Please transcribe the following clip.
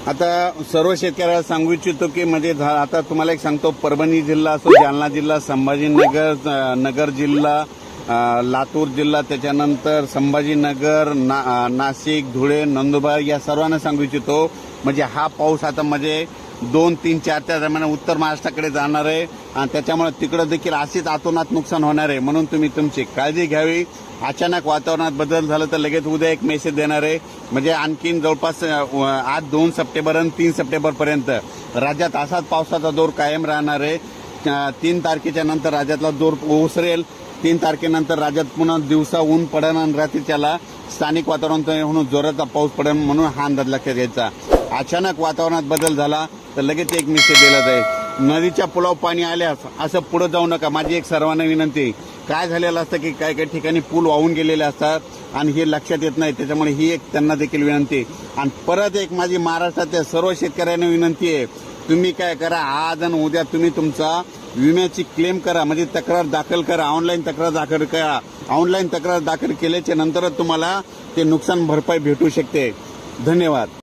आता सर्व शेतकऱ्याला सांगू इच्छितो की म्हणजे आता तुम्हाला एक सांगतो, परभणी जिल्हा असो, जालना जिल्हा, संभाजीनगर नगर जिल्हा, लातूर जिल्हा, त्याच्यानंतर संभाजीनगर, नाशिक, धुळे, नंदुरबार या सर्वांना सांगू इच्छितो म्हणजे हा पाऊस आता म्हणजे 2, 3, 4 दरम्यान उत्तर महाराष्ट्राकडे जाणार आहे आणि त्याच्यामुळे तिकडे देखील अशीच अतोनात नुकसान होणार आहे. म्हणून तुम्ही तुमची काळजी घ्यावी. अचानक वातावरणात बदल झाला तर लगेच उद्या एक मेसेज देणार आहे. म्हणजे आणखीन जवळपास आज 2 सप्टेंबर आणि 3 सप्टेंबरपर्यंत राज्यात असाच पावसाचा जोर कायम राहणार आहे. 3 तारखेच्या नंतर राज्यातला जोर ओसरेल. 3 तारखेनंतर राज्यात पुन्हा दिवसा ऊन पडेल आणि रात्रीच्याला स्थानिक वातावरण म्हणून जोराचा पाऊस पडेल. म्हणून हा अंदाज लक्षात घ्यायचा. अचानक वातावरणात बदल झाला तर लगेच एक मेसेज दिला जाईल. नदीच्या पुलावर पाणी आल्यास असं पुढे जाऊ नका. माझी एक सर्वांना विनंती. काय झालेलं असतं की काही काही ठिकाणी पूल वाहून गेलेले असतात आणि हे लक्षात येत नाही. त्याच्यामुळे ही एक त्यांना देखील विनंती. आणि परत एक माझी महाराष्ट्रातल्या सर्व शेतकऱ्यांना विनंती आहे, तुम्ही काय करा, आज आणि उद्या तुम्ही तुमचा विम्याची क्लेम करा. म्हणजे तक्रार दाखल करा, ऑनलाईन तक्रार दाखल करा. ऑनलाईन तक्रार दाखल केल्याच्या नंतरच तुम्हाला ते नुकसान भरपाई भेटू शकते. धन्यवाद.